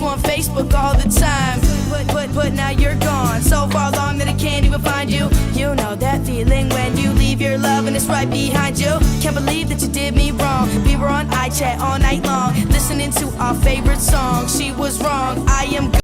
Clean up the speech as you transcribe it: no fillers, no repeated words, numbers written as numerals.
you on Facebook all the time. But now you're gone, so far along that I can't even find you. You know that feeling when you leave your love and it's right behind you. Can't believe that you did me wrong. We were on iChat all night long, listening to our favorite song. She was wrong, I am